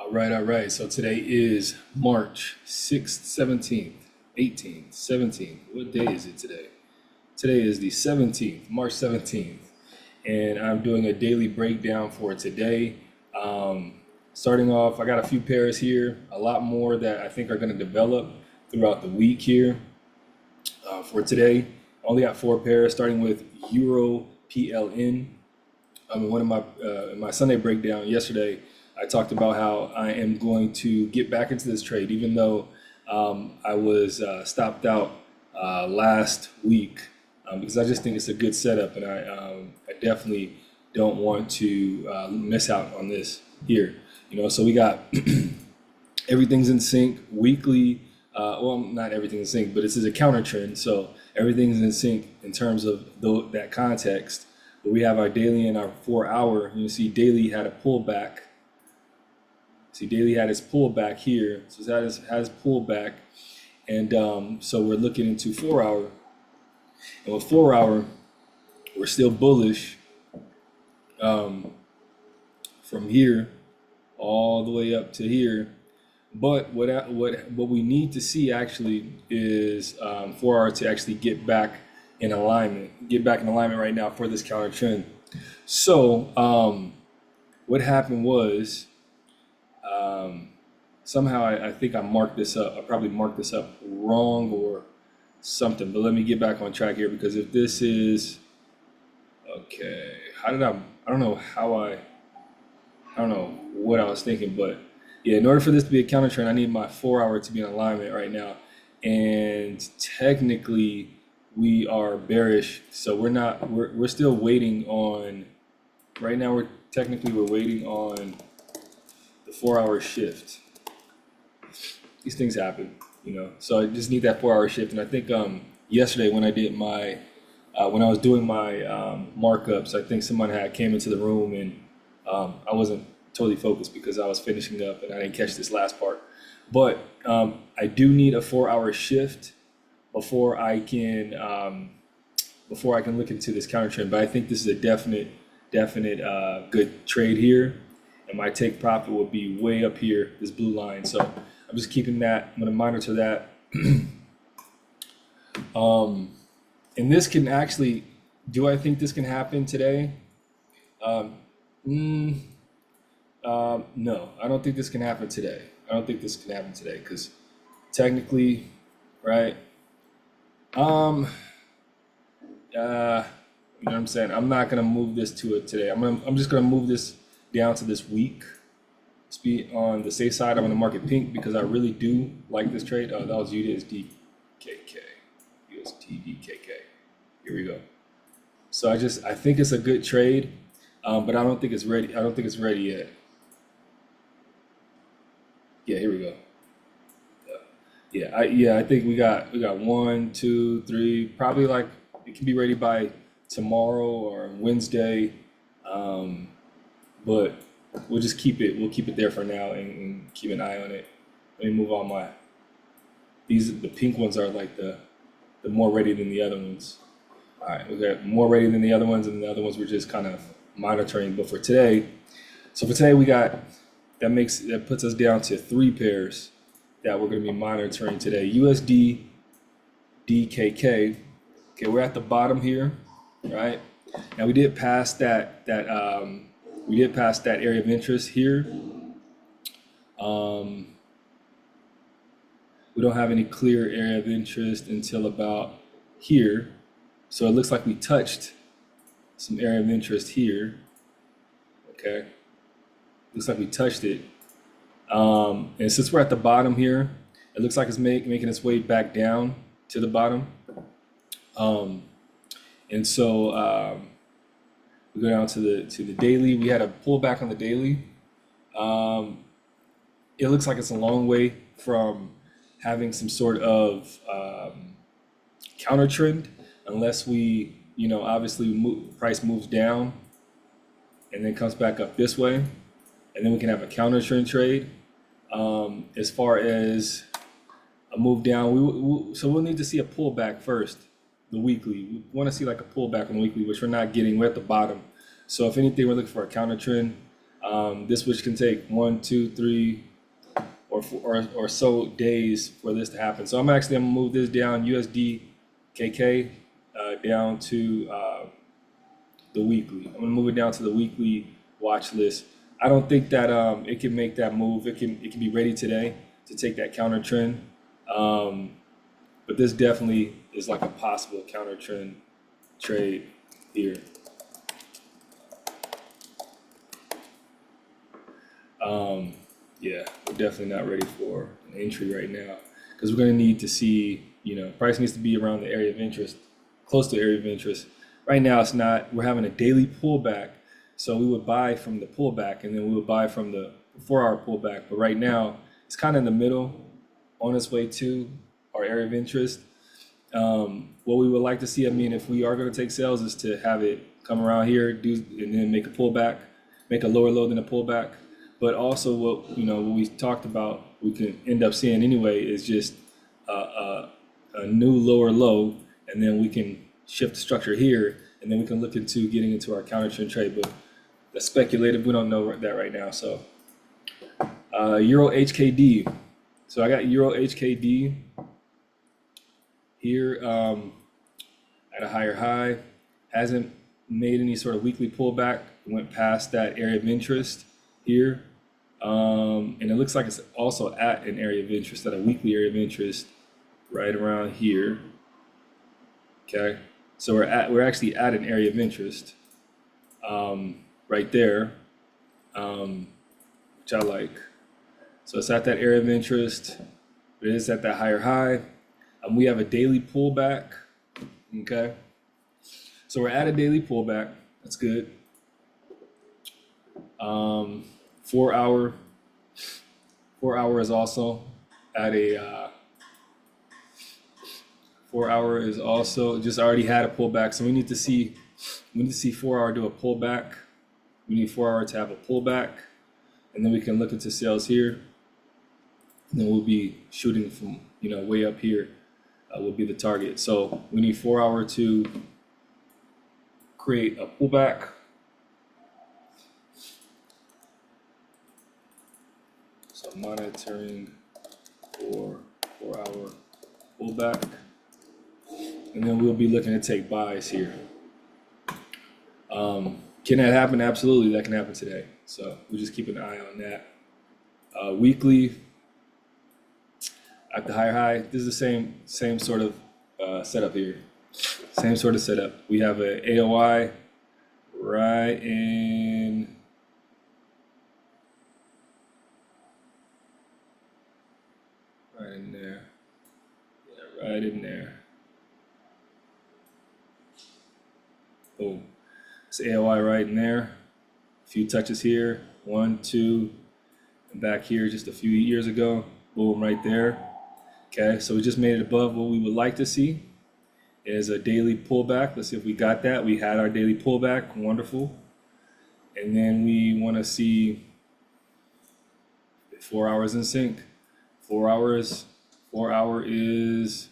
All right. So today is March 6th, 17th, 18th, 17th. What day is it today? Today is the 17th, March 17th. And I'm doing a daily breakdown for today. Starting off, I got a few pairs here, a lot more that I think are going to develop throughout the week here. For today, I only got four pairs, starting with Euro PLN. One of my Sunday breakdown yesterday, I talked about how I am going to get back into this trade, even though I was stopped out last week, because I just think it's a good setup, and I definitely don't want to miss out on this here. So we got everything's in sync weekly. Well, not everything's in sync, but this is a counter trend, so everything's in sync in terms of that context. But we have our daily and our 4 hour. You see, daily had a pullback. See, daily had its pullback here, so that has pullback, and so we're looking into 4 hour, and with 4 hour, we're still bullish from here all the way up to here. But what we need to see actually is 4 hour to actually get back in alignment right now for this counter trend. So what happened was, somehow I think I marked this up. I probably marked this up wrong or something, but let me get back on track here, because if this is okay, I don't know what I was thinking, but yeah, in order for this to be a counter trend, I need my 4 hour to be in alignment right now, and technically we are bearish, so we're still waiting on, right now we're waiting on the 4 hour shift. These things happen, so I just need that 4 hour shift. And I think yesterday when I did my when I was doing my markups, I think someone came into the room, and I wasn't totally focused because I was finishing up and I didn't catch this last part. But I do need a 4 hour shift before I can look into this counter trend. But I think this is a definite good trade here, and my take profit will be way up here, this blue line. So I'm just keeping that. I'm going to monitor that. And this can actually, do I think this can happen today? No, I don't think this can happen today. Because technically, right? You know what I'm saying? I'm not gonna move this to it today. I'm just gonna move this down to this week. Let's be on the safe side. I'm gonna mark it pink because I really do like this trade. Oh, that was USD DKK. Here we go. So I think it's a good trade, but I don't think it's ready. I don't think it's ready yet. Yeah, here we go. I think we got 1, 2, 3. Probably like it can be ready by tomorrow or Wednesday, but we'll just keep it. We'll keep it there for now and keep an eye on it. Let me move on the pink ones are like the more ready than the other ones. All right, we got more ready than the other ones, and the other ones we're just kind of monitoring. But for today, we got that puts us down to 3 pairs that we're going to be monitoring today. USD DKK. Okay, we're at the bottom here, right? Now we did pass that area of interest here. We don't have any clear area of interest until about here. So it looks like we touched some area of interest here. Okay. Looks like we touched it. And since we're at the bottom here, it looks like it's making its way back down to the bottom. And so we go down to the daily. We had a pullback on the daily. It looks like it's a long way from having some sort of counter trend, unless we, obviously price moves down and then comes back up this way, and then we can have a counter trend trade. As far as a move down, so we'll need to see a pullback first, the weekly. We want to see like a pullback on the weekly, which we're not getting. We're at the bottom. So if anything, we're looking for a counter trend. This which can take 1, 2, 3, or so days for this to happen. So I'm gonna move this down USD KK down to the weekly. I'm gonna move it down to the weekly watch list. I don't think that it can make that move. It can be ready today to take that counter trend. But this definitely is like a possible counter trend trade here. Yeah, we're definitely not ready for an entry right now because we're going to need to see, price needs to be around the area of interest, close to the area of interest. Right now it's not. We're having a daily pullback, so we would buy from the pullback and then we would buy from the 4-hour pullback. But right now it's kind of in the middle, on its way to our area of interest. What we would like to see, if we are going to take sales, is to have it come around here, and then make a pullback, make a lower low than a pullback. But also what we talked about, we can end up seeing anyway is just a new lower low, and then we can shift the structure here, and then we can look into getting into our counter trend trade. But that's speculative. We don't know that right now. So Euro HKD. So I got Euro HKD here at a higher high. Hasn't made any sort of weekly pullback. Went past that area of interest here. And it looks like it's also at an area of interest, at a weekly area of interest right around here. Okay. So we're actually at an area of interest right there, which I like. So it's at that area of interest. It is at that higher high. We have a daily pullback. Okay. So we're at a daily pullback. That's good. 4-hour is also at a 4-hour is also just already had a pullback. So we need to see 4-hour do a pullback. We need 4-hour to have a pullback, and then we can look into sales here. And then we'll be shooting from way up here will be the target. So we need 4-hour to create a pullback. So monitoring for 4-hour pullback, and then we'll be looking to take buys here. Can that happen? Absolutely, that can happen today. So we'll just keep an eye on that. Weekly at the higher high. This is the same sort of setup here. Same sort of setup. We have a AOI right in there. Yeah, right in there. Boom. It's AOI right in there. A few touches here. 1, 2, and back here just a few years ago. Boom, right there. Okay, so we just made it above what we would like to see. Is a daily pullback. Let's see if we got that. We had our daily pullback. Wonderful. And then we want to see 4 hours in sync. 4 hours. 4-hour is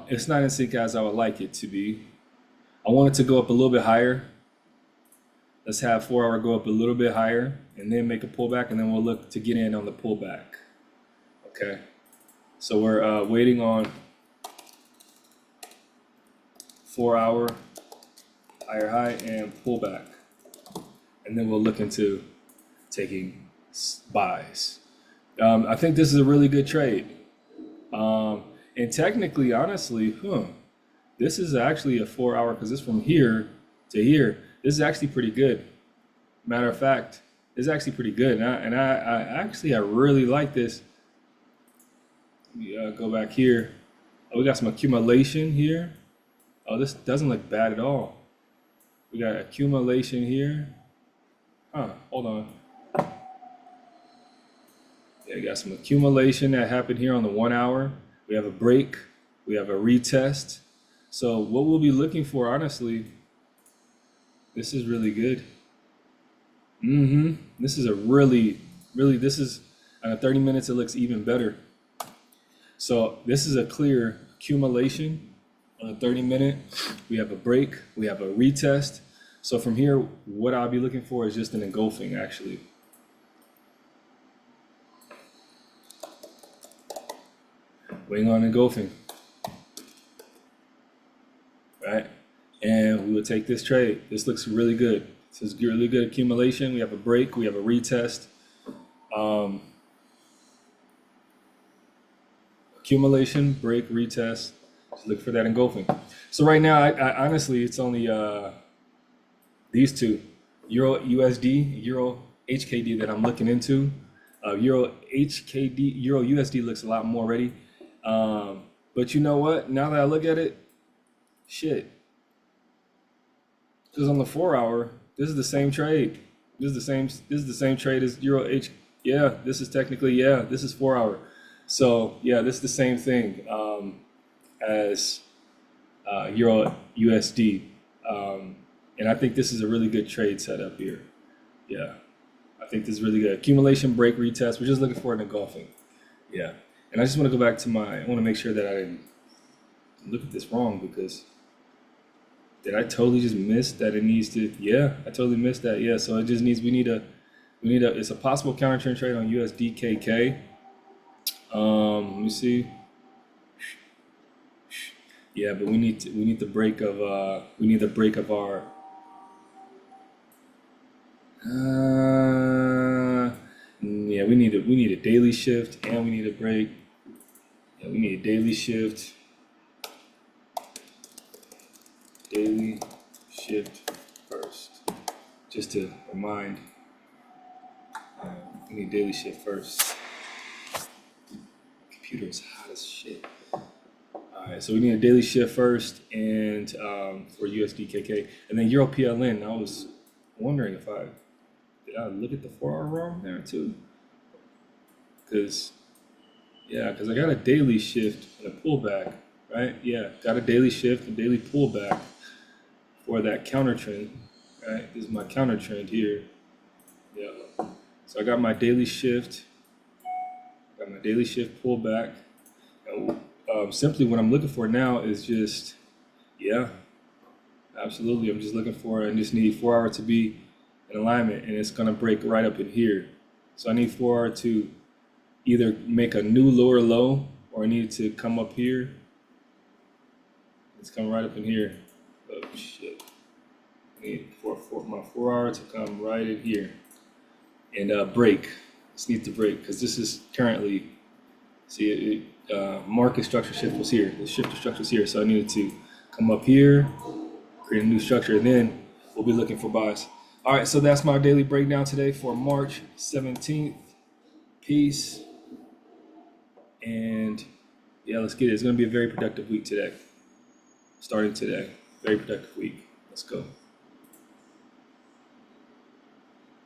it's not in sync as I would like it to be. I want it to go up a little bit higher. Let's have 4-hour go up a little bit higher and then make a pullback, and then we'll look to get in on the pullback. Okay. So we're waiting on 4-hour higher high and pullback, and then we'll look into taking buys. I think this is a really good trade, and technically, honestly, this is actually a 4-hour, because it's from here to here. This is actually pretty good. Matter of fact, this is actually pretty good, and I really like this. Go back here. Oh, we got some accumulation here. Oh, this doesn't look bad at all. We got accumulation here. Hold on. Yeah, we got some accumulation that happened here on the 1 hour. We have a break. We have a retest. So what we'll be looking for, honestly, this is really good. This is a really, this is on 30 minutes, it looks even better. So this is a clear accumulation on a 30-minute. We have a break. We have a retest. So from here, what I'll be looking for is just an engulfing, actually. Waiting on engulfing, right? And we will take this trade. This looks really good. This is really good accumulation. We have a break. We have a retest. Accumulation, break, retest. Just look for that engulfing. So right now, I honestly, it's only these two, Euro USD, Euro HKD that I'm looking into. Euro HKD, Euro USD looks a lot more ready. But you know what? Now that I look at it, shit. Because on the 4-hour, this is the same trade. This is the same trade as Euro H. Yeah, this is technically, yeah, this is 4-hour. So yeah, this is the same thing as Euro USD. And I think this is a really good trade setup here. Yeah, I think this is really good. Accumulation, break, retest. We're just looking for an engulfing. Yeah. And I just want to go back to I want to make sure that I didn't look at this wrong, because did I totally just miss that it needs to, yeah, I totally missed that. Yeah, so it just needs, we need a, it's a possible counter trend trade on USDKK. Let me see. Yeah, but we need the break of our, yeah, we need a daily shift, and we need a break. Yeah, we need a daily shift. Daily shift first. Just to remind, we need daily shift first. Computer is hot as shit. Alright, so we need a daily shift first, and for USDKK, and then Euro PLN. I was wondering if did I look at the 4-hour wrong there too? Because I got a daily shift and a pullback, right? Yeah, got a daily shift and daily pullback for that counter trend, right? This is my counter trend here. Yeah. So I got my daily shift, pullback. And, simply what I'm looking for now is just, yeah, absolutely. I'm just looking for, I just need 4-hour to be in alignment, and it's gonna break right up in here. So I need 4-hour to either make a new lower low, or I need to come up here. It's coming right up in here. Oh shit. I need my 4-hour to come right in here and break. This needs to break, because this is currently, see, market structure shift was here. The shifter structure is here. So I needed to come up here, create a new structure, and then we'll be looking for buys. All right, so that's my daily breakdown today for March 17th. Peace. And yeah, let's get it. It's going to be a very productive week today. Starting today. Very productive week. Let's go.